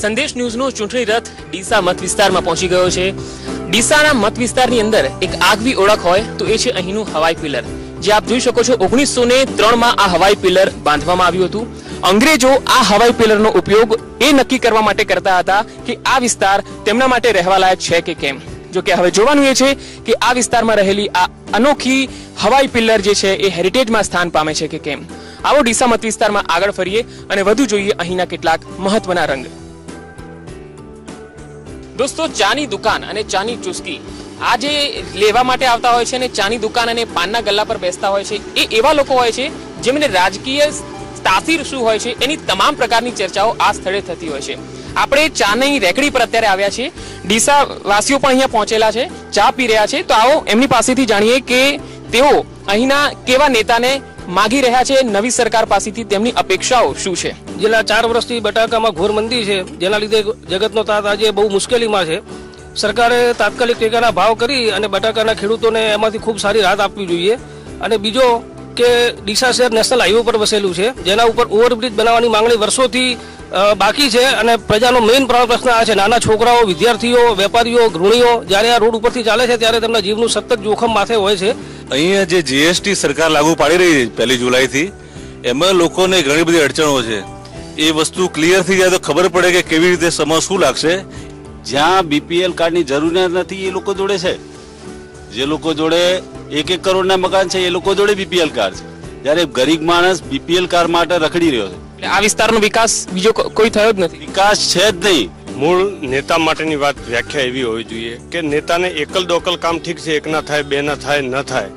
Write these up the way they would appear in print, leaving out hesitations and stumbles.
સંદેશ ન્યૂઝનો ચૂંટણી રથ ડીસા મત વિસ્તારમાં પહોંચી ગયો છે। ડીસાના મત વિસ્તારની અંદર એક આગવી ઓળખ હોય તો એ છે અહીંનું હવાઈ પિલર, જે આપ જોઈ શકો છો 1903 માં આ હવાઈ પિલર બાંધવામાં આવ્યું હતું। અંગ્રેજો આ હવાઈ પિલરનો ઉપયોગ એ નક્કી કરવા માટે કરતા હતા કે આ વિસ્તાર તેમના માટે રહેવા લાયક છે કે કેમ। જો કે હવે જોવાનું એ છે કે આ વિસ્તારમાં રહેલી આ અનોખી હવાઈ પિલર જે છે એ હેરિટેજમાં સ્થાન પામે છે કે કેમ। આવો ડીસા મત વિસ્તારમાં આગળ ફરીએ અને વધુ જોઈએ અહીંના કેટલાક મહત્વના રંગ। દોસ્તો, ચાની દુકાન અને ચાની ચુસ્કી આ જે લેવા માટે આવતા હોય છે અને ચાની દુકાન અને પાનના ગલ્લા પર બેસતા હોય છે, એ એવા લોકો હોય છે જેમને રાજકીય તાસીર શું હોય છે એની તમામ પ્રકારની ચર્ચાઓ આ સ્થળે થતી હોય છે। આપણે ચાની રેકડી પર અત્યારે આવ્યા છીએ, ડીસા વાસીઓ પણ અહીંયા પહોંચેલા છે, ચા પી રહ્યા છે। તો આવો એમની પાસેથી જાણીએ કે તેઓ અહીંના કેવા નેતાને માગી રહ્યા છે, નવી સરકાર પાસેથી તેમની અપેક્ષાઓ શું છે। છેલ્લા 4 વર્ષથી બટાકામાં ઘોર મંદી છે, જેના લીધે જગતનો તાત આજે બહુ મુશ્કેલીમાં છે। સરકારે તાત્કાલિક ટેકાના ભાવ કરી અને બટાકાના ખેડૂતોને એમાંથી ખૂબ સારી રાહત આપવી જોઈએ। અને બીજો કે ડીસા શહેર નેશનલ હાઈવે પર વસેલું છે, જેના ઉપર ઓવરબ્રિજ બનાવવાની માંગણી વર્ષોથી બાકી છે અને પ્રજાનો મેઇન પ્રશ્ન આ છે। નાના છોકરાઓ, વિદ્યાર્થીઓ, વેપારીઓ, ગૃહિણીઓ જ્યારે આ રોડ ઉપરથી ચાલે છે ત્યારે તેમના જીવનું સતત જોખમ માથે હોય છે। અહીંયા જે જીએસટી સરકાર લાગુ પાડી રહી છે 1 જુલાઈથી, એમાં લોકોને ઘણી બધી અડચણો છે। એ વસ્તુ ક્લિયર થઈ જાય તો ખબર પડે કે કેવી રીતે સમય શું લાગશે। જ્યાં બીપીએલ કાર્ડની જરૂરિયાત નથી એ લોકો જોડે છે, જે લોકો જોડે 1-1 કરોડના મકાન છે એ લોકો જોડે બીપીએલ કાર્ડ છે, જ્યારે ગરીબ માણસ બીપીએલ કાર્ડ માટે રખડી રહ્યો છે। એટલે આ વિસ્તારનો વિકાસ બીજો કોઈ થયો જ નથી, વિકાસ છે જ નહીં। મૂળ નેતા માટેની વાત વ્યાખ્યા એવી હોવી જોઈએ કે નેતાને એકલ દોકલ કામ ઠીક છે, 1 ના થાય, 2 ના થાય, ન થાય,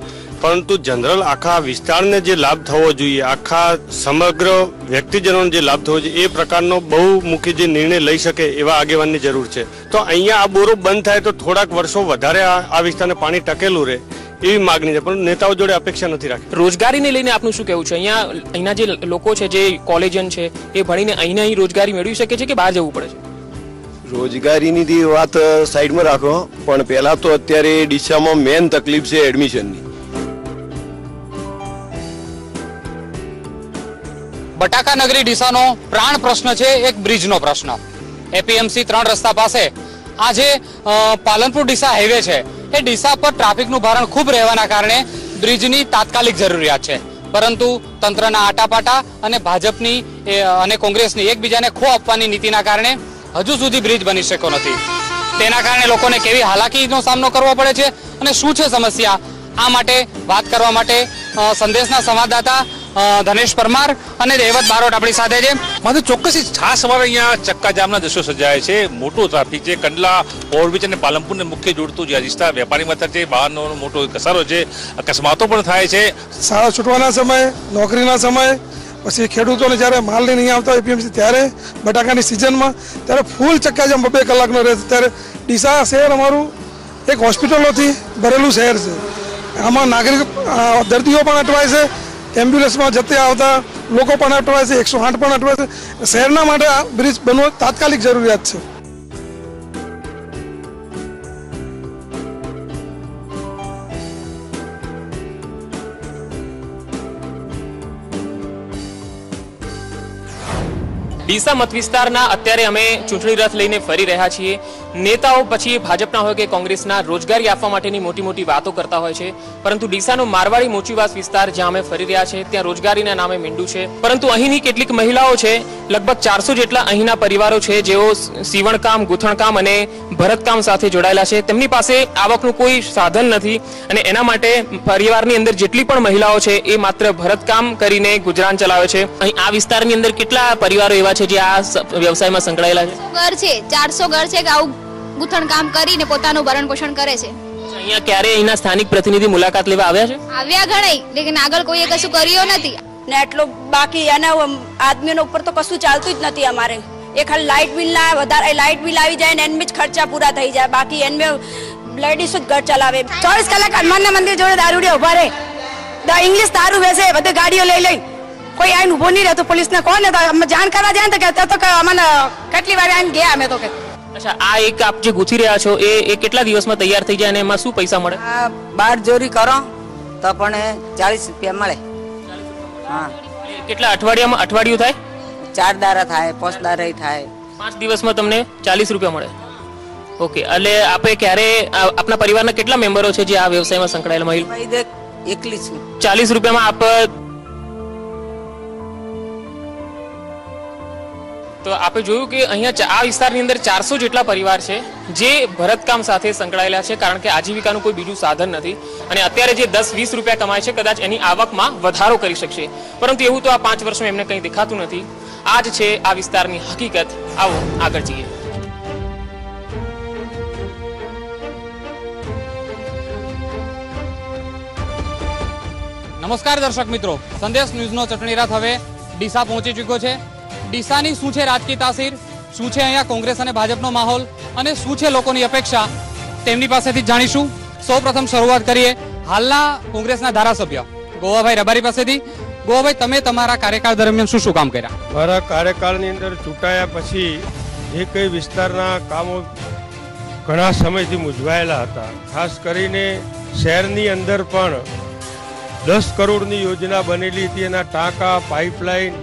પરંતુ જનરલ આખા વિસ્તારને જે લાભ થવો જોઈએ, આખા સમગ્ર વ્યક્તિજનોને જે લાભ થવો જોઈએ, એ પ્રકારનો બહુમુખી જે નિર્ણય લઈ શકે એવા આગેવાનની જરૂર છે। તો અહીંયા આ બોરો બંધ થાય તો થોડાક વર્ષો વધારે આ વિસ્તારને પાણી ટકેલું રહે એવી માગણી છે, પણ નેતાઓ જોડે અપેક્ષા નથી રાખી। રોજગારીને લઈને આપનું શું કહેવું છે? અહીંના જે લોકો છે, જે કોલેજન છે, એ ભણીને અહીં રોજગારી મેળવી શકે છે કે બહાર જવું પડે છે? રોજગારીની વાત સાઈડમાં રાખો, પણ પહેલા તો અત્યારે ડીસામાં મેન તકલીફ છે એડમિશનની। બટાકા નગરી ડીસાનો પ્રાણ પ્રશ્ન છે એક બ્રિજનો પ્રશ્ન। એપીએમસી 3 રસ્તા પાસે આ જે પાલનપુર ડીસા હાઈવે છે, એ ડીસા પર ટ્રાફિકનું ભારણ ખૂબ રહેવાના કારણે બ્રિજની તાત્કાલિક જરૂરિયાત છે, પરંતુ તંત્રના આટાપાટા અને ભાજપની અને કોંગ્રેસની એકબીજાને ખો આપવાની નીતિના કારણે હજુ સુધી બ્રિજ બની શક્યો નથી। તેના કારણે લોકોને કેવી હાલાકીનો સામનો કરવો પડે છે અને શું છે સમસ્યા, આ માટે વાત કરવા માટે સંદેશના સંવાદદાતા ધનેશ પરમાર અને રેવત બારોટ આપણી સાથે છે। માત્ર ચોક્કસ ખાસ સવારે અહીંયા ચક્કાજામના દ્રશ્યો સર્જાય છે। મોટો ટ્રાફિક છે, કંડલા, ઓવરબ્રિજ અને પાલનપુરને મુખ્ય જોડતું જે વિસ્તાર વેપારી મથક છે, બહારનો મોટો કસારો છે, અકસ્માતો પણ થાય છે। શાળા છૂટવાના સમયે, નોકરીના સમયે, પછી ખેડૂતોને જ્યારે માલ લઈને નહીં આવતા એપીએમસી, ત્યારે બટાકાની સિઝનમાં ત્યારે ફૂલ ચક્કાજામ 2 કલાકનો રહે છે। ત્યારે ડીસા શહેર અમારું એક હોસ્પિટલોથી ભરેલું શહેર છે। આમાં નાગરિક દર્દીઓ પણ અટવાય છે, એમ્બ્યુલન્સમાં જતે આવતા લોકો પણ અટવાય છે, 108 પણ અટવાય છે। શહેરના માટે આ બ્રિજ બનવો તાત્કાલિક જરૂરિયાત છે। ડીસા મત વિસ્તારના અત્યારે અમે ચૂંટણી રથ લઈને ફરી રહ્યા છીએ। નેતાઓ પછી ભાજપના હોય કે કોંગ્રેસના રોજગારી આપવા માટેની મોટી મોટી વાતો કરતા હોય છે, પરંતુ ડીસાનો મારવાડી મોચીવાસ વિસ્તાર જ્યાં અમે ફરી રહ્યા છે ત્યાં રોજગારીના નામે મીંડું છે। પરંતુ અહીંની કેટલીક મહિલાઓ છે, લગભગ 400 જેટલા અહીંના પરિવારો છે જેઓ સીવણકામ, ગૂંથણકામ અને ભરતકામ સાથે જોડાયેલા છે। તેમની પાસે આવકનું કોઈ સાધન નથી અને એના માટે પરિવારની અંદર જેટલી પણ મહિલાઓ છે એ માત્ર ભરતકામ કરીને ગુજરાન ચલાવે છે। અહીં આ વિસ્તારની અંદર કેટલા પરિવારો એવા છે જે આ વ્યવસાયમાં સંકળાયેલા છે? ઘર છે, 400 ઘર છે કે આવું ગૂંથણ કામ કરીને પોતાનું ભરણ પોષણ કરે છે। અહીંયા ક્યારે અહીંના સ્થાનિક પ્રતિનિધિ મુલાકાત લેવા આવ્યા છે? આવ્યા ઘણાય, લેકિન આગળ કોઈએ કશું કર્યું નથી ને એટલો બાકી એના આદમીનો ઉપર તો કશું ચાલતું જ નથી અમારે। એ ખાલી લાઇટ બિલ ના વધારે લાઇટ બિલ આવી જાય ને એનમે જ ખર્ચા પૂરા થઈ જાય, બાકી એનમે લેડીઝ જ ઘર ચલાવે। 24 કલાક હનુમાનના મંદિર જોડે દારૂડિયા ઉભા રહે, ઇંગ્લિશ દારૂ વેચે, બધી ગાડીઓ લઈ કોઈ આઈને ઉભો નહીં રહેતો। પોલીસને કોને જાણ કરવા જાય ને તો અમને કેટલી વાર આઈને ગયા અમે તો કે। અચ્છા, આ એક આપ જે ગૂંથી રહ્યા છો એ કેટલા દિવસમાં તૈયાર થઈ જાય અને એમાં શું પૈસા મળે? આ બાર જોરી કરો તો પણ 40 રૂપિયા મળે। હા, કેટલા અઠવાડિયું થાય? 4 દાડા થાય, 5 દાડા થાય, 5 દિવસમાં તમને 40 રૂપિયા મળે. ઓકે, એટલે આપે ક્યારે આપના પરિવારના કેટલા મેમ્બરો છે જે આ વ્યવસાયમાં સંકળાયેલા મહિલા? એકલી છું. 40 રૂપિયામાં આપ તો આપે જોયું કે અહીંયા આ વિસ્તારની અંદર 400 જેટલા પરિવાર છે જે ભરતકામ સાથે સંકળાયેલા છે, કારણ કે આજીવિકાનું કોઈ બીજું સાધન નથી અને અત્યારે જે 10-20 રૂપિયા કમાય છે કદાચ એની આવકમાં વધારો કરી શકશે, પરંતુ એવું તો આ 5 વર્ષમાં એમને કંઈ દેખાતું નથી. આ જ છે આ વિસ્તારની હકીકત. આવો આગળ જઈએ. નમસ્કાર દર્શક મિત્રો, સંદેશ ન્યૂઝનો ચટણી રથ હવે ડીસા પહોંચી ચૂક્યો છે. ડીસાની શું છે રાજકીય તાસીર, શું છે અહીંયા કોંગ્રેસ અને ભાજપનો માહોલ અને શું છે લોકોની અપેક્ષા, તેમની પાસેથી જાણીશું. સૌપ્રથમ શરૂઆત કરીએ હાલના કોંગ્રેસના ધારાસભ્ય ગોવાભાઈ રબારી પાસેથી. ગોવાભાઈ, તમે તમારા કાર્યકાળ દરમિયાન શું શું કામ કર્યા? મારા કાર્યકાળની અંદર ચૂંટાયા પછી જે કઈ વિસ્તારના કામો ઘણા સમયથી મૂંઝવાયેલા હતા, ખાસ કરીને શહેરની અંદર પણ 10 કરોડની યોજના બનેલી હતી. એના ટાંકા, પાઇપલાઇન,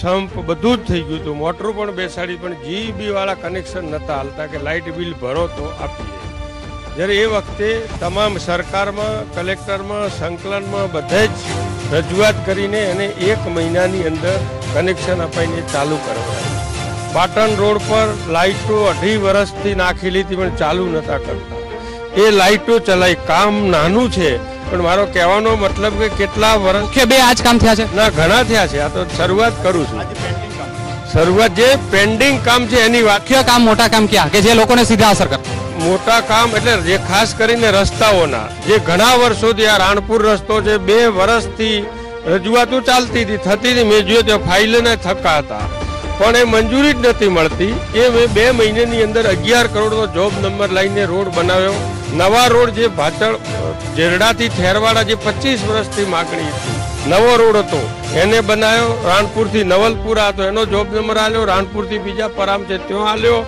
સંપ બધું જ થઈ ગયું હતું. મોટરો પણ બેસાડી, પણ જીબી વાળા કનેક્શન નહોતા હાલતા કે લાઇટ બિલ ભરો તો આપીએ. જ્યારે એ વખતે તમામ સરકારમાં, કલેક્ટરમાં, સંકલનમાં બધે જ રજૂઆત કરીને એને 1 મહિનાની અંદર કનેક્શન અપાઈને ચાલુ કરવાય. પાટણ રોડ પર લાઇટો 2.5 વર્ષથી નાખેલી હતી પણ ચાલુ નહોતા કરતા. એ લાઇટો ચલાવી. કામ નાનું છે પણ મારો કહેવાનો મતલબ કે કેટલા વર્ષ મુખ્ય 2 આજ કામ થયા છે ના, ઘણા થયા છે. આ તો શરૂઆત કરું છું. શરૂઆત જે પેન્ડિંગ કામ છે એની વાત. મુખ્ય કામ, મોટા કામ ક્યાં કે જે લોકોને સીધા અસર કરે? મોટા કામ એટલે જે ખાસ કરીને રસ્તાઓના, જે ઘણા વર્ષોથી આ રાણપુર રસ્તો છે 2 વર્ષથી રજૂઆતો ચાલતી હતી, થતી હતી. મેં જોયું ત્યાં ફાઇલને થકા હતા પણ એ મંજૂરી જ નથી મળતી. એ મેં 2 મહિનાની અંદર 11 કરોડનો જોબ નંબર લઈને રોડ બનાવ્યો. નવા રોડ જે ભાચળ જેરડાથી થેરવાડા જે 25 વર્ષથી માગણી હતી, નવો રોડ હતો એને બનાવ્યો. રાણપુરથી નવલપુરા હતો એનો જોબ નંબર આલ્યો. રાણપુરથી બીજા પરામ છે ત્યાં આલ્યો.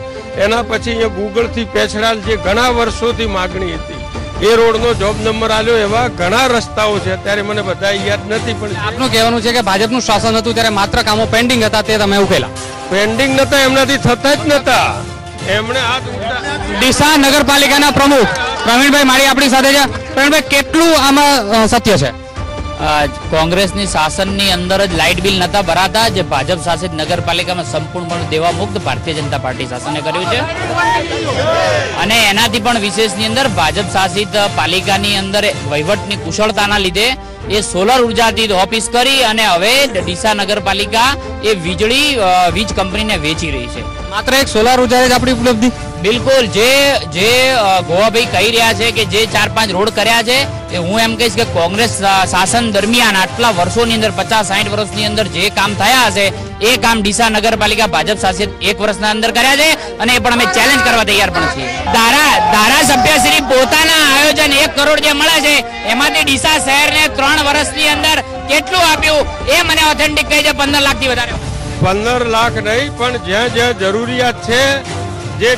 એના પછી અહીંયા ગુગળથી પેછડાલ જે ઘણા વર્ષોથી માગણી હતી એ રોડનો જોબ નંબર આલ્યો. એવા ઘણા રસ્તાઓ છે, અત્યારે મને બધા યાદ નથી. પણ આપનું કહેવાનું છે કે ભાજપનું શાસન હતું ત્યારે માત્ર કામો પેન્ડિંગ હતા, તે તમે ઉકેલા? પેન્ડિંગ નતા, એમનાથી થતા જ નતા. એમણે ડીસા નગરપાલિકાના પ્રમુખ પ્રવીણભાઈ માળી આપણી સાથે છે. પ્રવીણભાઈ, કેટલું આમાં સત્ય છે? કોંગ્રેસની શાસનની અંદર જ લાઇટ બિલ નતા ભરાતા, જે ભાજપ શાસિત નગરપાલિકામાં સંપૂર્ણપણે દેવા મુક્ત ભારતીય જનતા પાર્ટી શાસને કર્યું છે. અને એનાથી પણ વિશેષની અંદર ભાજપ શાસિત પાલિકાની અંદર વહીવટની કુશળતાના લીધે એ સોલર ઉર્જાથી ઓફિસ કરી અને હવે ડીસા નગરપાલિકા એ વીજ કંપનીને વેચી રહી છે. માત્ર એક સોલાર ઉર્જા જ આપણી ઉપલબ્ધિ? બિલકુલ. જે ગોવાભાઈ કહી રહ્યા છે કે જે 4-5 રોડ કર્યા છે, એ હું એમ કહીશ કે કોંગ્રેસ શાસન દરમિયાન આટલા વર્ષોની અંદર 50-60 વર્ષની અંદર જે કામ થયા હશે એ કામ ડીસા નગરપાલિકા ભાજપ શાસિત 1 વર્ષના અંદર કર્યા છે અને એ પણ અમે ચેલેન્જ કરવા તૈયાર પણ છીએ. ધારાસભ્યશ્રી પોતાના આયોજન 1 કરોડ જે મળે છે એમાંથી ડીસા શહેરને 3 વર્ષની અંદર કેટલું આપ્યું એ મને ઓથેન્ટિક કહે છે. 15 લાખથી વધારે. 15 લાખ નહીં, પણ જ્યાં જ્યાં જરૂરિયાત છે, જે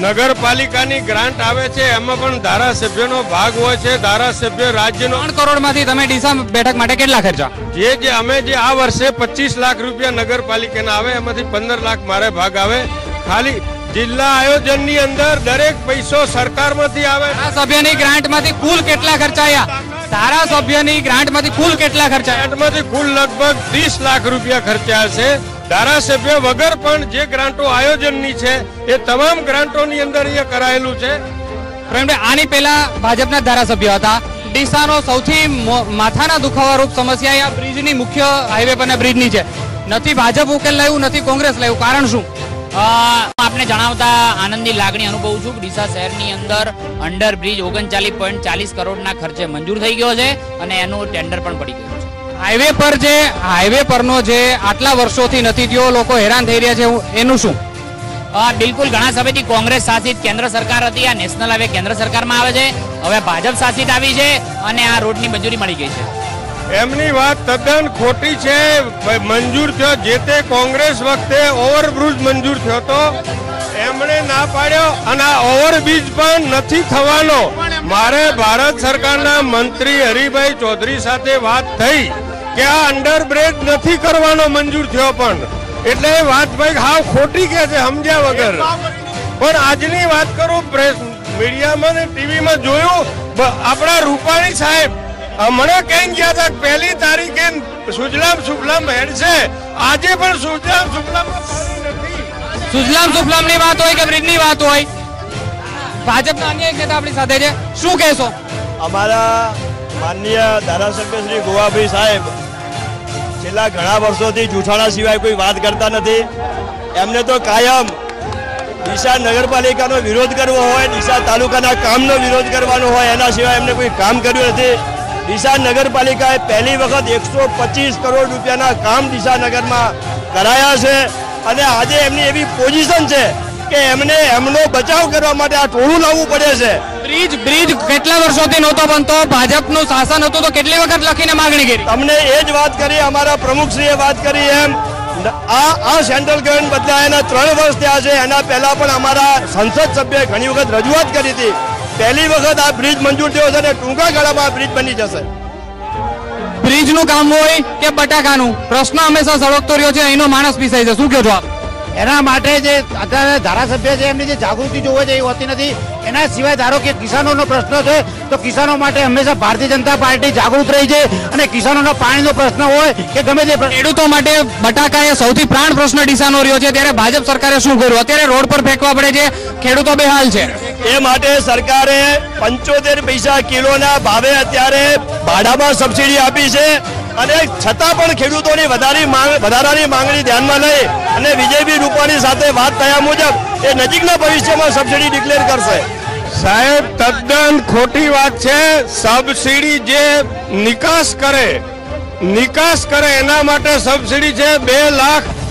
નગરપાલિકાની ગ્રાન્ટ આવે છે એમાં પણ ધારાસભ્યનો ભાગ હોય છે. ધારાસભ્ય રાજ્યનો 3 કરોડમાંથી તમે ડીસા બેઠક માટે કેટલા ખર્ચા? અમે આ વર્ષે 25 લાખ રૂપિયા નગરપાલિકાના આવે, એમાંથી 15 લાખ મારે ભાગ આવે. ખાલી જિલ્લા આયોજનની અંદર દરેક પૈસો સરકારમાંથી આવે. ધારાસભ્યની ગ્રાન્ટમાંથી કુલ કેટલા ખર્ચાયા? ધારાસભ્યની ગ્રાન્ટમાંથી કુલ કેટલા ખર્ચાયા? ગ્રાન્ટમાંથી કુલ લગભગ 30 લાખ રૂપિયા ખર્ચાયા છે. ધારાસભ્ય વગર પણ જે ગ્રાન્ટો આયોજનની છે એ તમામ ગ્રાન્ટોની અંદર અહીંયા કરાયેલું છે. આની પહેલા ભાજપના ધારાસભ્ય હતા. ડીસાનો સૌથી માથાના દુખાવા રૂપ સમસ્યા આ બ્રિજની, મુખ્ય હાઈવે પરના બ્રિજની છે. નથી ભાજપ ઉકેલ લાવ્યું, નથી કોંગ્રેસ લાવ્યું, કારણ શું? આપને જણાવતા આનંદની લાગણી અનુભવું છું. ડીસા શહેરની અંદર અંડરબ્રિજ 39.40 કરોડના ખર્ચે મંજૂર થઈ ગયો છે અને એનું ટેન્ડર પણ પડી ગયું છે. હાઈવે પરનો જે આટલા વર્ષોથી નથી થયો, લોકો હેરાન થઈ રહ્યા છે, એનું શું? બિલકુલ. ઘણા સમયથી કોંગ્રેસ શાસિત કેન્દ્ર સરકાર હતી. આ નેશનલ હાઈવે કેન્દ્ર સરકારમાં આવે છે. હવે ભાજપ શાસિત આવી છે અને આ રોડની મંજૂરી મળી ગઈ છે. એમની વાત તદ્દન ખોટી છે. મંજૂર થયો જે તે કોંગ્રેસ વખતે ઓવરબ્રિજ મંજૂર થયો હતો, એમણે ના પાડ્યો અને આ ઓવરબ્રિજ પણ નથી થવાનો. મારે ભારત સરકારના મંત્રી હરિભાઈ ચૌધરી સાથે વાત થઈ કે આ અંડરબ્રિજ નથી કરવાનો મંજૂર થયો, પણ એટલે એ વાત ભાઈ હાવ ખોટી કે છે સમજ્યા વગર. પણ આજની વાત કરું, પ્રેસ મીડિયામાં ને ટીવીમાં જોયું, આપણા રૂપાણી સાહેબ હમણાં કઈ ગયા હતા 1 તારીખે સુજલામ સુફલામ હેડશે. આજે પણ સુજલામ સુફલામ સુજલામ સુફલામ ની વાત હોય કે બ્રિજ ની વાત હોય, ભાજપના અન્ય એક નેતા આપણી સાથે છે, શું કહેશો? અમારા માનનીય ધારાસભ્ય શ્રી ગોવાભાઈ સાહેબ છેલ્લા ઘણા વર્ષોથી જૂઠાણા સિવાય કોઈ વાત કરતા નથી. એમને તો કાયમ ડીસા નગરપાલિકાનો વિરોધ કરવો હોય, ડીસા તાલુકાના કામનો વિરોધ કરવાનો હોય, એના સિવાય એમને કોઈ કામ કર્યું નથી. ડીસા નગરપાલિકાએ પહેલી વખત 125 કરોડ રૂપિયાના કામ ડીસા નગરમાં કરાયા છે અને આજે એમની એવી પોઝિશન છે કે એમને એમનો બચાવ કરવા માટે આ ટોળું લાવવું પડે છે. બ્રિજ કેટલા વર્ષોથી નહોતો બનતો, ભાજપનું શાસન હતું તો કેટલી વખત લખીને માંગણી કરી? તમને એ જ વાત કરી, અમારા પ્રમુખશ્રીએ વાત કરી એમ આ સેન્ટ્રલ ગવર્મેન્ટ બદલાયાના 3 વર્ષ થયા છે. એના પહેલા પણ અમારા સંસદ સભ્યએ ઘણી વખત રજૂઆત કરી હતી. પહેલી વખત આ બ્રિજ મંજૂર થયો છે અને ટૂંકા ગાળામાં બ્રિજ બની જશે. બ્રિજનું કામ હોય કે બટાકાનું, પ્રશ્ન હંમેશા સળગતો રહ્યો છે, અહીંનો માણસ પીસાય છે, શું કહો છો આપ? એના માટે જે અત્યારે ધારાસભ્ય છે એમની જે જાગૃતિ જોવે છે એ હોતી નથી. એના સિવાય ધારો કે કિસાનોનો પ્રશ્ન છે તો કિસાનો માટે હંમેશા ભારતીય જનતા પાર્ટી જાગૃત રહી છે અને કિસાનોનો પાણીનો પ્રશ્ન હોય કે ગમે તે ખેડૂતો માટે બટાકા એ સૌથી પ્રાણ પ્રશ્ન ડીસાનો રહ્યો છે, ત્યારે ભાજપ સરકારે શું કર્યું? અત્યારે રોડ પર ફેંકવા પડે છે, ખેડૂતો બેહાલ છે. એ માટે સરકારે 75 પૈસા કિલોના ભાવે અત્યારે ભાડામાં સબસિડી આપી છે અને છતાં પણ ખેડૂતોની વધારાની માંગણી ધ્યાનમાં લઈ અને વિજયભાઈ રૂપાણી સાથે વાત થયા મુજબ એ નજીકના ભવિષ્યમાં સબસિડી ડિક્લેર કરશે. સાહેબ તદ્દન ખોટી વાત છે. સબસિડી જે નિકાસ કરે એના માટે સબસિડી છે.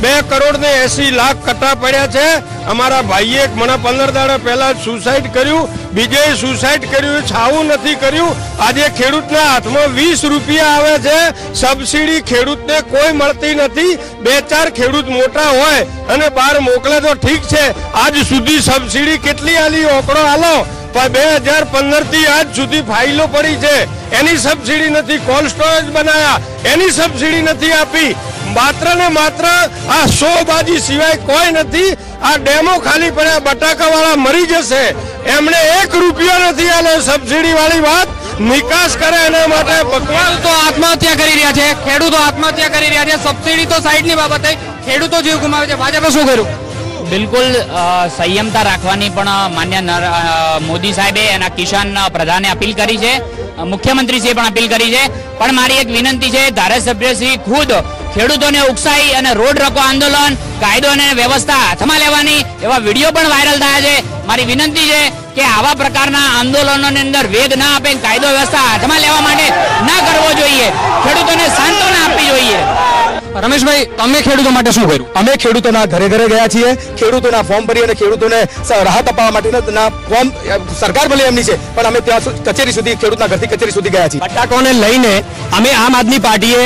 2 કરોડ ને 80 લાખ કટ્ટા પડ્યા છે. અમારા ભાઈએ મને 15 દાડા પહેલા સુસાઇડ કર્યું, બીજે સુસાઇડ કર્યું, છાવું નથી કર્યું. આજે ખેડૂતના હાથમાં 20 રૂપિયા આવે છે. સબસિડી ખેડૂતને કોઈ મળતી નથી. 2-4 ખેડૂત મોટા હોય અને બહાર મોકલે તો ઠીક છે. આજ સુધી સબસિડી કેટલી આલી આંકડો આલો, 2015 થી આજ સુધી ફાઇલો પડી છે, એની સબસિડી નથી. કોલ્ડ સ્ટોરેજ બનાયા, એની સબસિડી નથી આપી. માત્ર ને માત્ર આ શોબાજી સિવાય કોઈ નથી. આ ડેમો ખાલી પડ્યા, બટાકા વાળા મરી જશે, એમણે 1 રૂપિયો નથી આલો. સબસિડી વાળી વાત નિકાસ કરે એના માટે તો આત્મહત્યા કરી રહ્યા છે, ખેડૂતો આત્મહત્યા કરી રહ્યા છે. સબસિડી તો સાઈડની બાબત થઈ, ખેડૂતો જીવ ગુમાવે છે. ભાજપે શું કર્યું? બિલકુલ સંયમતા રાખવાની પણ માન્ય મોદી સાહેબે એના કિસાન પ્રધાને અપીલ કરી છે, મુખ્યમંત્રીશ્રીએ પણ અપીલ કરી છે. પણ મારી એક વિનંતી છે, ધારાસભ્યશ્રી ખુદ ખેડૂતોને ઉકસાઈ અને રોડ રોકો આંદોલન, કાયદો અને વ્યવસ્થા હાથમાં લેવાની એવા વિડીયો પણ વાયરલ થયા છે. મારી વિનંતી છે કે આવા પ્રકારના આંદોલનોની અંદર વેગ ના આપે, કાયદો વ્યવસ્થા હાથમાં લેવા માટે ના કરવો જોઈએ, ખેડૂતોને સાંત્વના આપવી જોઈએ. રમેશભાઈ, તમે ખેડૂતો માટે શું કર્યું? અમે ખેડૂતોના ઘરે ઘરે ગયા છીએ, ખેડૂતોના ફોર્મ ભરી અને ખેડૂતોને રાહત અપાવવા માટેના ફોર્મ સરકાર ભલે એમની છે પણ અમે ત્યાં કચેરી સુધી, ખેડૂતના ઘરથી કચેરી સુધી ગયા છીએ. બટાકાઓને લઈને અમે આમ આદમી પાર્ટીએ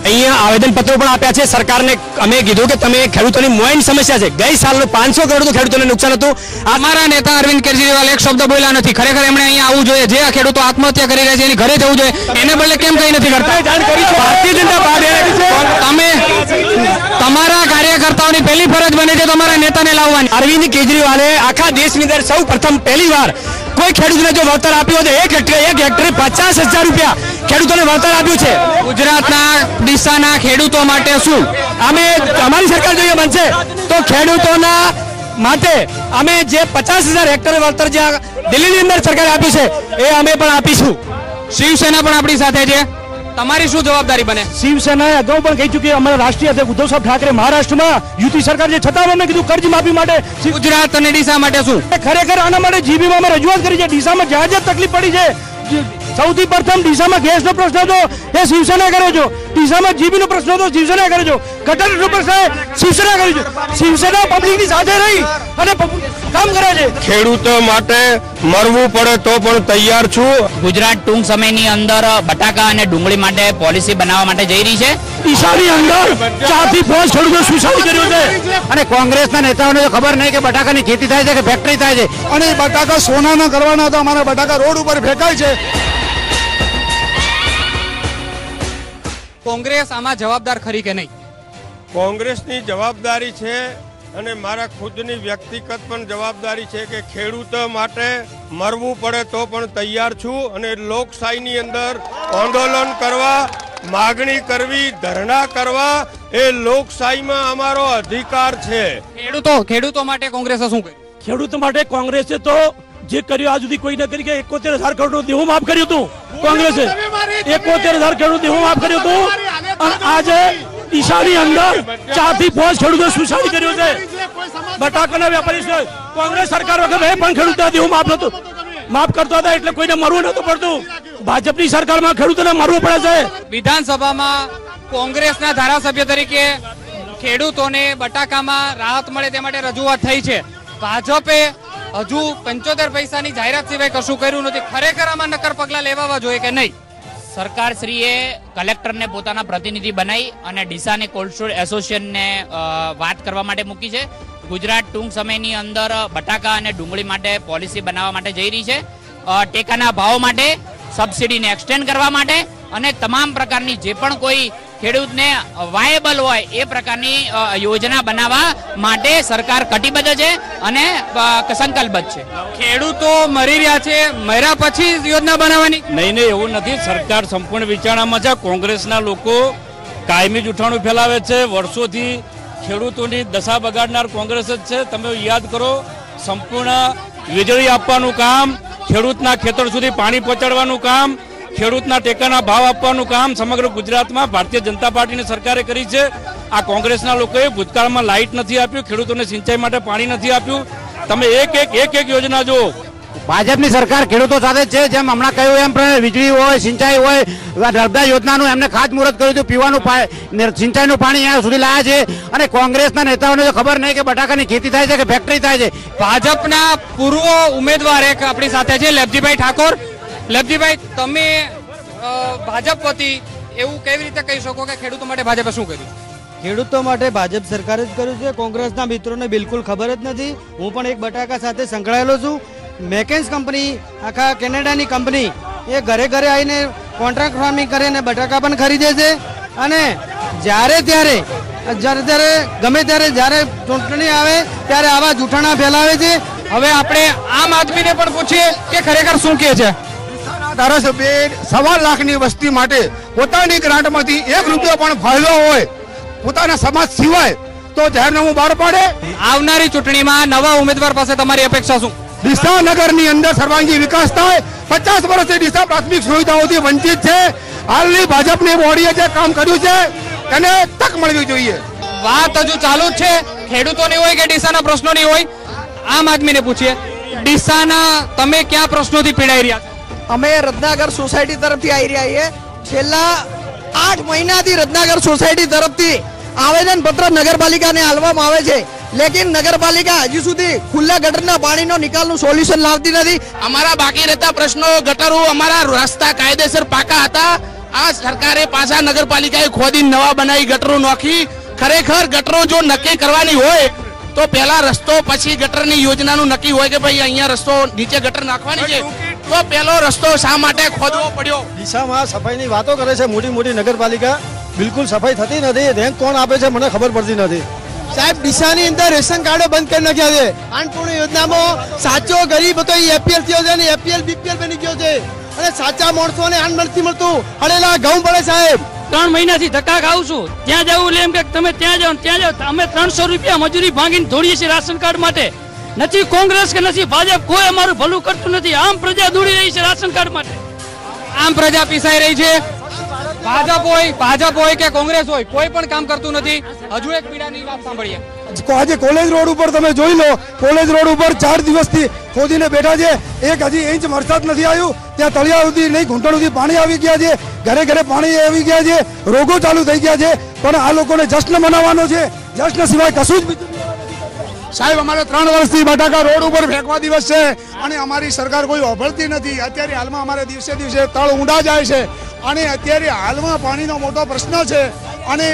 અહીંયા આવેદનપત્રો પણ આપ્યા છે સરકારને. અમે કીધું કે તમે ખેડૂતોની મોઈન સમસ્યા છે. ગઈ સાલનું 500 કરોડ ખેડૂતોને નુકસાન હતું. અમારા નેતા અરવિંદ કેજરીવાલ એક શબ્દ બોલ્યા નથી. ખરેખર એમણે અહીંયા આવવું જોઈએ. જે ખેડૂતો આત્મહત્યા કરી રહ્યા છે એની ઘરે જવું જોઈએ. એને બદલે કેમ કઈ નથી કરતા? ભારતીય જનતા પાર્ટી, તમે તમારા કાર્યકર્તાઓની પહેલી ફરજ બને છે તમારા નેતાને લાવવાની. અરવિંદ કેજરીવાલે આખા દેશની અંદર સૌ પ્રથમ પહેલી વાર કોઈ ખેડૂતને જો વળતર આપ્યું હોય તો એક હેક્ટરે 50,000 રૂપિયા ખેડૂતોને વળતર આપ્યું છે. ગુજરાતના ડીસાના ખેડૂતો માટે શું અમે, અમારી સરકાર જો બનશે તો ખેડૂતોના માટે અમે જે 50,000 હેક્ટર વળતર જે દિલ્હીની અંદર સરકારે આપ્યું છે એ અમે પણ આપીશું. શિવસેના પણ આપણી સાથે છે, તમારી શું જવાબદારી બને? શિવસેનાએ અગાઉ પણ કહી ચૂકી, અમારા રાષ્ટ્રીય અધ્યક્ષ ઉદ્ધવ સાહેબ ઠાકરે મહારાષ્ટ્રમાં યુતિ સરકાર છે છતાં અમે કીધું કર્જ માફી માટે. ગુજરાત અને ડીસા માટે શું? ખરેખર આના માટે જીબીમાં અમે રજૂઆત કરી છે. ડીસામાં જ્યાં જ્યાં તકલીફ પડી છે, સૌથી પ્રથમ ડીસામાં ગેસનો પ્રશ્ન હતો એ શિવસેના કર્યો છો, ડીસામાં જીબીનો પ્રશ્ન હતો શિવસેના કર્યો છો, ગટરનો પ્રશ્ન શિવસેના કર્યો છે. શિવસેના પબ્લિકની સાથે રહી અને કામ કરે છે. ખેડૂતો માટે મરવું પડે તો પણ તૈયાર છું. ગુજરાત ટૂંક સમયની અંદર બટાકા અને ડુંગળી માટે પોલિસી બનાવવા માટે જઈ રહી છે. ડીસાની અંદર 4 થી 5 ખેડૂતો સુસાઇડ કર્યો છે અને કોંગ્રેસના નેતાઓને તો ખબર નહીં કે બટાકાની ખેતી થાય છે કે ફેક્ટરી થાય છે. અને બટાકા સોનાના કરવાના હતા, અમારા બટાકા રોડ ઉપર ફેંકાય છે. કોંગ્રેસ આમાં જવાબદાર ખરી કે નહીં? કોંગ્રેસની જવાબદારી છે અને મારા ખુદની વ્યક્તિગત પણ જવાબદારી છે કે ખેડૂતો માટે મરવું પડે તો પણ તૈયાર છું અને લોકશાહીની અંદર આંદોલન કરવા, માગણી કરવી, ધરણા કરવા એ લોકશાહીમાં અમારો અધિકાર છે. ખેડૂતો માટે કોંગ્રેસે શું કર્યું? ખેડૂતો માટે કોંગ્રેસે તો જે કર્યું આજ સુધી કોઈ ન કરી કે 71,000 કરોડ દેવું માફ કર્યું હતું. કોંગ્રેસે 71,000 કરોડ દેવું માફ કર્યું હતું અને આજે ડીસાની અંદર 4 થી 5 ખેડૂતો સુસાઇડ કર્યું છે. બટાકાના વેપારી છે. કોંગ્રેસ સરકાર વખતે પણ ખેડૂતો દેવું માફ કરતા હતા એટલે કોઈને મરવું નતું પડતું. ભાજપની સરકારમાં ખેડૂતોને મરવું પડે છે. વિધાનસભામાં કોંગ્રેસના ધારાસભ્ય તરીકે ખેડૂતોને બટાકામાં રાહત મળે તે માટે રજૂઆત થઈ છે. ભાજપે હજુ 75 પૈસાની જાહેરાત સિવાય કશું કર્યું નથી. ખરેખર આમાં નક્કર પગલા લેવા જોઈએ કે નહીં? સરકારશ્રીએ કલેક્ટરને પોતાના પ્રતિનિધિ બનાવી અને ડીસાને કોલ્ડ સ્ટોર એસોસિએશનને વાત કરવા માટે મૂકી છે. ગુજરાત ટૂંક સમયની અંદર બટાકા અને ડુંગળી માટે પોલિસી બનાવવા માટે જઈ રહી છે. ટેકાના ભાવ માટે, સબસિડીને એક્સટેન્ડ કરવા માટે અને તમામ પ્રકારની જે પણ કોઈ ખેડૂતને વાયેબલ હોય એ પ્રકારની યોજના બનાવવા માટે સરકાર કટિબદ્ધ છે અને સંકલ્પબદ્ધ છે. ખેડૂતો મરી રહ્યા છે, મર્યા પછી યોજના બનાવવાની? નહીં, એવું નથી. સરકાર સંપૂર્ણ વિચારણામાં છે. કોંગ્રેસના લોકો કાયમી જૂઠાણું ફેલાવે છે. વર્ષોથી ખેડૂતોની દશા બગાડનાર કોંગ્રેસ જ છે. તમે યાદ કરો, સંપૂર્ણ વીજળી આપવાનું કામ, ખેડૂતના ખેતર સુધી પાણી પહોંચાડવાનું કામ, ખેડૂતના ટેકાના ભાવ આપવાનું કામ સમગ્ર ગુજરાતમાં ભારતીય જનતા પાર્ટીની સરકારે કરી છે. આ કોંગ્રેસના લોકોએ ભૂતકાળમાં લાઇટ નથી આપ્યું, ખેડૂતોને સિંચાઈ માટે પાણી નથી આપ્યું. તમે એક યોજના જો. ભાજપની સરકાર ખેડૂતો સાથે છે. જેમ હમણાં કહ્યું એમ વીજળી હોય, સિંચાઈ હોય, નર્મદા યોજનાનું એમને ખાતમુહૂર્ત કર્યું હતું. પીવાનું સિંચાઈનું પાણી અહીંયા સુધી લાયા છે. અને કોંગ્રેસના નેતાઓને તો ખબર નહીં કે બટાકાની ખેતી થાય છે કે ફેક્ટરી થાય છે. ભાજપના પૂર્વ ઉમેદવાર એક આપણી સાથે છે, લેબજીભાઈ ઠાકોર. લેબજીભાઈ, તમે ભાજપ વતી એવું કેવી રીતે કહી શકો કે ખેડૂતો માટે ભાજપે શું કર્યું? ખેડૂતો માટે ભાજપ સરકારે જ કર્યું છે. કોંગ્રેસના મિત્રોને બિલકુલ ખબર જ નથી. હું પણ એક બટાકા સાથે સંકળાયેલો છું. મેકેન્સ કંપની, આખા કેનેડાની કંપની, એ ઘરે ઘરે આવીને કોન્ટ્રાક્ટ ફાર્મિંગ કરીને બટાકા પણ ખરીદે છે. અને જ્યારે ગમે ત્યારે જ્યારે ચૂંટણી આવે ત્યારે આવા જૂઠાણા ફેલાવે છે. હવે આપણે આમ આદમીને પણ પૂછીએ કે ખરેખર શું કહે છે. ધારાસભ્ય 1.25 લાખની વસ્તી માટે પોતાની ગ્રાન્ટમાંથી 1 રૂપિયો પણ ફાળવ્યો હોય પોતાના સમાજ સિવાય તો જાહેરનામું બહાર પાડે. આવનારી ચૂંટણીમાં નવા ઉમેદવાર પાસે તમારી અપેક્ષા શું? ડીસા નગરની અંદર સર્વાંગી વિકાસ થાય. 50 વર્ષથી ડીસા પ્રાથમિક સુવિધાઓથી વંચિત છે. હાલની ભાજપની બોડીએ જે કામ કર્યું છે તેને તક મળવી જોઈએ. વાત હજુ ચાલુ જ છે. ખેડૂતોની હોય કે ડીસાના પ્રશ્નોની હોય, આમ આદમીને પૂછીએ. ડીસાના તમે ક્યાં પ્રશ્નોથી પીડાઈ રહ્યા છો? અમે રત્નાગર સોસાયટી તરફથી આવી રહ્યા છીએ. છેલ્લા 8 મહિનાથી રત્નાગર સોસાયટી તરફથી આવેદન પત્ર નગરપાલિકાને આપવામાં આવે છે. લેકિન નગરપાલિકા હજુ સુધી ખુલ્લા ગટરના પાણીનો નિકાલનું સોલ્યુશન લાવતી નથી. અમારા બાકી રહેતા પ્રશ્નો, ગટરો, અમારા રસ્તા કાયદેસર પાકા હતા. આ સરકારે પાછા નગરપાલિકાએ ખોદી નવા બનાવી ગટરો નાખી. ખરેખર ગટરો જો નક્કી કરવાની હોય તો પહેલા રસ્તો, પછી ગટરની યોજનાનું નક્કી હોય કે ભાઈ અહીંયા રસ્તો નીચે ગટર નાખવાની છે, તો પહેલો રસ્તો શા માટે ખોદવો પડ્યો? ડીસામાં સફાઈની વાતો કરે છે મોટી મોટી નગરપાલિકા, બિલકુલ સફાઈ થતી નથી. રેન્ક કોણ આપે છે મને ખબર પડતી નથી. સાહેબ, ડીસાની અંદર રેશન કાર્ડો બંધ કરી નાખ્યા છે. અન્નપૂર્ણા યોજનામાં સાચો ગરીબ હતો એ એપીએલ થયો છે અને એપીએલ બીપીએલ બની ગયો છે. અને સાચા માણસોને અન્ન નથી મળતું. હળેલા ઘઉં પડે સાહેબ. 3 મહિનાથી ધક્કા ખાઉં છું. ત્યાં જવું એમ કે તમે ત્યાં જાઓ ત્યાં જાઓ. અમે 300 રૂપિયા મજૂરી ભાંગીને દોડીએ છીએ રાશન કાર્ડ માટે. નથી કોંગ્રેસ કે નથી ભાજપ, કોઈ અમારું ભલું કરતું નથી. આમ પ્રજા દોડી રહી છે રાશન કાર્ડ માટે. આમ પ્રજા પીસાઈ રહી છે. ભાજપ હોય કે કોંગ્રેસ હોય, કોઈ પણ કામ કરતું નથી. હજુ એક પીડાની વાત સાંભળીએ. આજે કોલેજ રોડ ઉપર તમે જોઈ લો, કોલેજ રોડ ઉપર 4 દિવસથી ખોદીને બેઠા છે. એક હજી ઇંચ વરસાદ નથી આવ્યું. ત્યાં તળિયા સુધી નહીં, ઘૂંટણ સુધી પાણી આવી ગયા છે. ઘરે ઘરે પાણી આવી ગયા છે. રોગો ચાલુ થઈ ગયા છે. પણ આ લોકોને જશ્ન મનાવવાનો છે. જશ્ન સિવાય કશું જ બીજું. સાહેબ, અમારે 3 વર્ષથી બટાકા રોડ ઉપર ફેંકવા દિવસ છે અને અમારી સરકાર કોઈ વાપરતી નથી. અત્યારે હાલમાં અમારે દિવસે દિવસે તળ ઊંડા જાય છે અને અત્યારે હાલમાં પાણીનો મોટો પ્રશ્ન છે. અને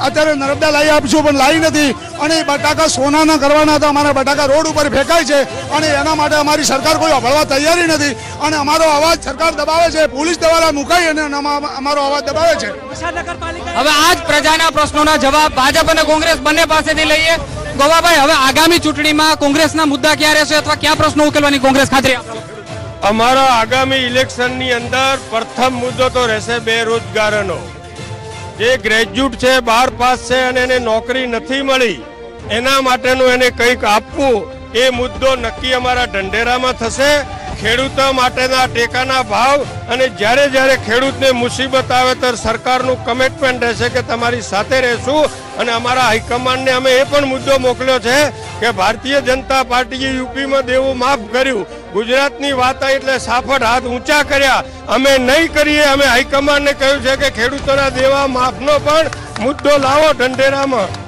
અત્યારે નર્મદા લાવી આપીશું પણ લાવી નથી અને બટાકા સોનાના કરવાના હતા, અમારા બટાકા રોડ ઉપર ફેંકાય છે અને એના માટે અમારી સરકાર કોઈ અભળવા તૈયારી નથી અને અમારો અવાજ સરકાર દબાવે છે, પોલીસ દ્વારા મુકાઈ અને અમારો અવાજ દબાવે છે. હવે આ જ પ્રજાના પ્રશ્નોના જવાબ ભાજપ અને કોંગ્રેસ બંને પાસેથી લઈએ. ગોવાભાઈ, હવે આગામી ચૂંટણીમાં કોંગ્રેસના મુદ્દા ક્યાં રહેશે અથવા કયા પ્રશ્નો ઉકેલવાની કોંગ્રેસ ખાતરી આપશે? અમારા આગામી ઇલેક્શનની અંદર પ્રથમ મુદ્દો તો રહેશે બેરોજગારોનો. જે ગ્રેજ્યુએટ છે, 12 પાસ છે અને એને નોકરી નથી મળી, એના માટેનું એને કંઈક આપવું, એ મુદ્દો નક્કી અમારા ઢંઢેરામાં થશે. ખેડૂતો માટેના ટેકાના ભાવ અને જ્યારે જ્યારે ખેડૂતને મુસીબત આવે ત્યારે સરકારનું કમિટમેન્ટ રહેશે કે તમારી સાથે રહેશું. અને અમારા હાઈકમાન્ડને અમે એ પણ મુદ્દો મોકલ્યો છે કે ભારતીય જનતા પાર્ટીએ યુપીમાં દેવું માફ કર્યું, ગુજરાતની વાત આવી એટલે સાફટ હાથ ઊંચા કર્યા, અમે નહીં કરીએ. અમે હાઈકમાન્ડને કહ્યું છે કે ખેડૂતોના દેવા માફનો પણ મુદ્દો લાવો ઢંઢેરામાં.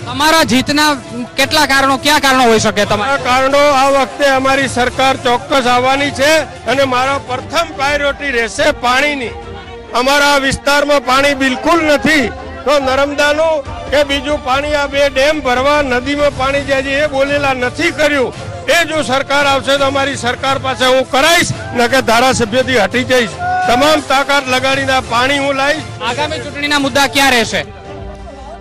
તમારા જીતના કેટલા કારણો, કયા કારણો હોઈ શકે? તમારા કારણો આ વખતે અમારી સરકાર ચોક્કસ આવવાની છે અને મારો પ્રથમ પ્રાયોરિટી રહેશે પાણીની. અમારા વિસ્તારમાં પાણી બિલકુલ નથી, તો નર્મદાનું કે બીજું પાણી આ 2 ડેમ ભરવા, નદીમાં પાણી જાય છે એ બોલેલા નથી કર્યું. એ જો સરકાર આવશે તો અમારી સરકાર પાસે હું કરાઈશ, ન કે ધારાસભ્યથી હટી જઈશ. તમામ તાકાત લગાડીને પાણી હું લાવીશ. આગામી ચૂંટણીના મુદ્દા ક્યાં રહેશે?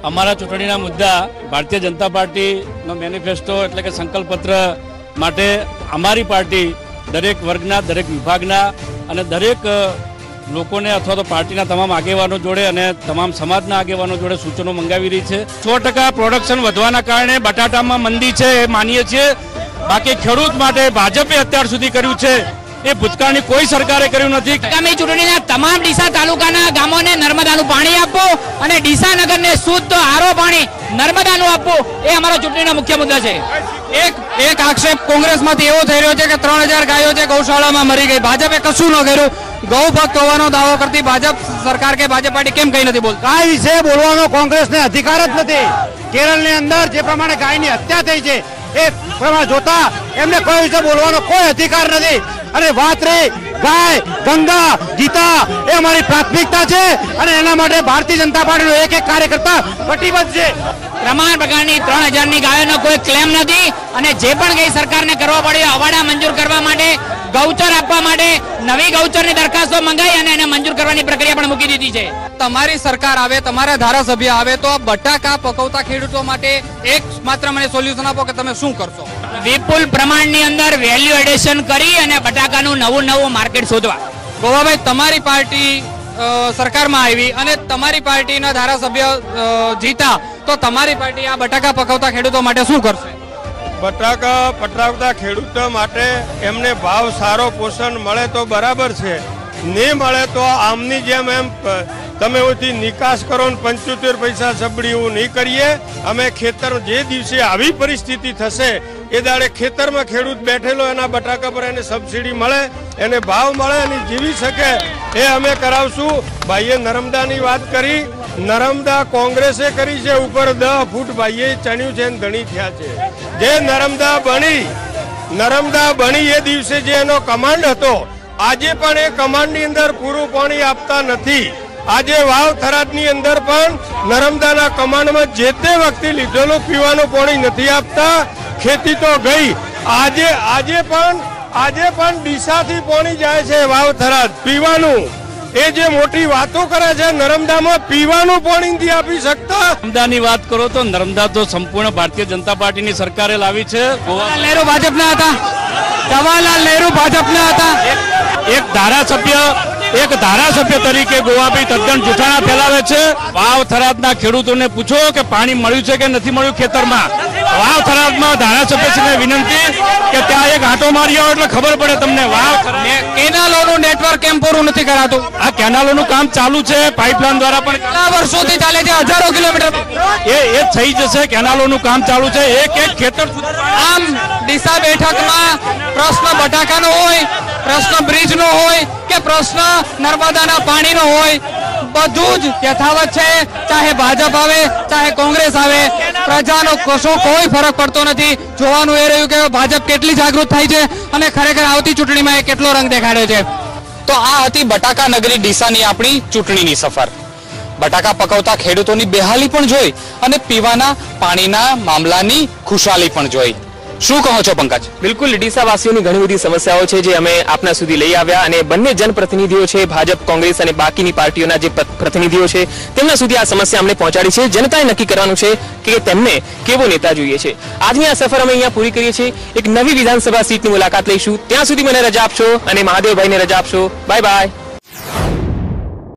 અમારા ચૂંટણીના મુદ્દા ભારતીય જનતા પાર્ટીનો મેનિફેસ્ટો એટલે કે સંકલ્પ પત્ર માટે અમારી પાર્ટી દરેક વર્ગના, દરેક વિભાગના અને દરેક લોકોને અથવા તો પાર્ટીના તમામ આગેવાનો જોડે અને તમામ સમાજના આગેવાનો જોડે સૂચનો મંગાવી રહી છે. 100% પ્રોડક્શન વધવાના કારણે બટાટામાં મંદી છે એ માનીએ છીએ. બાકી ખેડૂત માટે ભાજપે અત્યાર સુધી કર્યું છે એ ભૂતકાળની કોઈ સરકારે કર્યું નથી. આગામી ચૂંટણીના તમામ ડીસા તાલુકાના ગામોને નર્મદાનું પાણી આપવું અને ડીસા નગરને શુદ્ધ આરો પાણી નર્મદાનું આપવું એ અમારો ચૂંટણીનો મુખ્ય મુદ્દા છે. એક આક્ષેપ કોંગ્રેસમાંથી એવો થઈ રહ્યો છે કે 3000 ગાયો છે ગૌશાળામાં મરી ગઈ, ભાજપે કશું ન કર્યું. ગૌ ભક્ત હોવાનો દાવો કરતી ભાજપ સરકાર કે ભાજપ પાર્ટી કેમ કઈ નથી બોલતી? ગાય વિશે બોલવાનો કોંગ્રેસને અધિકાર જ નથી. કેરળની અંદર જે પ્રમાણે ગાયની હત્યા થઈ છે એ પ્રમાણે જોતા એમને કોઈ વિશે બોલવાનો કોઈ અધિકાર નથી. અને વાત રહી ગાય, ગંગા, ગીતા એ અમારી પ્રાથમિકતા છે અને એના માટે ભારતીય જનતા પાર્ટીનો એક કાર્યકર્તા કટિબદ્ધ છે. પ્રમાણ પ્રકારની 3000ની ગાયોનો કોઈ ક્લેમ નથી અને જે પણ કઈ સરકારને કરવા પડ્યો અવાડા મંજૂર કરવા માટે, ગૌચર આપવા માટે નવી ગૌચરની દરખાસ્તો મંગાઈ અને એને મંજૂર કરવાની પ્રક્રિયા પણ મૂકી દીધી છે. તમારી સરકાર આવે, તમારા ધારાસભ્ય આવે તો બટાકા પકવતા ખેડૂતો માટે એક માત્ર મને સોલ્યુશન આપો કે તમે શું કરશો? વિપુલ પ્રમાણની અંદર વેલ્યુ એડિશન કરી અને બટાકાનું નવું માર્કેટ શોધવા. ગોવાભાઈ, તમારી પાર્ટી સરકારમાં આવી અને તમારી પાર્ટીના ધારાસભ્ય જીતા તો તમારી પાર્ટી આ બટાકા પકવતા ખેડૂતો માટે શું કરશે? બટાકા પટાવતા ખેડૂતો માટે એમને ભાવ સારો, પોષણ મળે તો બરાબર છે, નહીં મળે તો આમની જેમ એમ તમે ઓથી નિકાસ કરો ને 75 પૈસા સબડી એવું નહીં કરીએ. અમે ખેતર જે દિવસે આવી પરિસ્થિતિ થશે એ દાડે ખેતરમાં ખેડૂત બેઠેલો એના બટાકા પર એને સબસિડી મળે, એને ભાવ મળે અને જીવી શકે એ અમે કરાવશું. ભાઈએ નર્મદાની વાત કરી, નર્મદા કોંગ્રેસે કરી છે, ઉપર 10 ફૂટ ભાઈએ ચણ્યું છે અને ધણી થયા છે. જે નર્મદા બની એ દિવસે જે એનો કમાન્ડ હતો, આજે પણ એ કમાન્ડની અંદર પૂરું પાણી આપતા નથી. આજે વાવ થરાદની અંદર પણ નર્મદાના કમાન્ડમાં જે તે વખતે લીધેલું પીવાનું પાણી નથી આપતા. ખેતી તો ગઈ, આજે પણ ડીસાથી પાણી જાય છે વાવ થરાદ પીવાનું. એ જે મોટી વાતો કરે છે, નર્મદામાં પીવાનું પાણી નથી આપી શકતા. નર્મદાની વાત કરો તો નર્મદા તો સંપૂર્ણ ભારતીય જનતા પાર્ટીની સરકારે લાવી છે. જવાહરલાલ નહેરુ ભાજપના હતા. જવાહરલાલ નહેરુ ભાજપના હતા. એક ધારાસભ્ય તરીકે ગોવાભાઈ તદ્દન જૂઠાણા ફેલાવે છે. વાવ થરાદના ખેડૂતોને પૂછો કે પાણી મળ્યું છે કે નથી મળ્યું ખેતરમાં. વાવ થરાદમાં ધારાસભ્યશ્રીને વિનંતી કે ત્યાં એક આંટો મારી આવો એટલે ખબર પડે તમને. વાવ કેનાલોનું નેટવર્ક કેમ પૂરું નથી કરાતું? આ કેનાલોનું કામ ચાલુ છે, પાઇપલાઇન દ્વારા પણ કેટલા વર્ષોથી ચાલે છે, હજારો કિલોમીટર. એ થઈ જશે. કેનાલોનું કામ ચાલુ છે. એક ખેતર આમ ડીસા બેઠકમાં પ્રશ્ન બટાકાનો હોય, પ્રશ્ન બ્રિજનો હોય કે પ્રશ્ન નર્મદાના પાણીનો હોય, બધું જ યથાવત છે. ચાહે ભાજપ આવે, ચાહે કોંગ્રેસ આવે, પ્રજાનો કશો કોઈ ફરક પડતો નથી. જોવાનું એ રહ્યું કે ભાજપ કેટલી જાગૃત થાય છે અને ખરેખર આવતી ચૂંટણીમાં એ કેટલો રંગ દેખાડે છે. તો આ હતી બટાકા નગરી ડીસાની આપણી ચૂંટણીની સફર. બટાકા પકવતા ખેડૂતોની બેહાલી પણ જોઈ અને પીવાના પાણીના મામલાની ખુશાલી પણ જોઈ. શું કહો છો પંકજ? બિલકુલ, ડીસાવાસીઓની ઘણી બધી સમસ્યાઓ છે જે અમે આપના સુધી લઈ આવ્યા અને બંને જનપ્રતિનિધિઓ છે, ભાજપ, કોંગ્રેસ અને બાકીની પાર્ટીઓના જે પ્રતિનિધિઓ છે તેમના સુધી આ સમસ્યા અમને પહોંચાડી છે. જનતાએ નક્કી કરવાનું છે કે તેમને કેવો નેતા જોઈએ છે. આજની આ સફર અમે અહીંયા પૂરી કરીએ છીએ. એક નવી વિધાનસભા સીટની મુલાકાત લઈશું. ત્યાં સુધી મને રજા આપશો અને મહાદેવભાઈને રજા આપશો. Bye bye.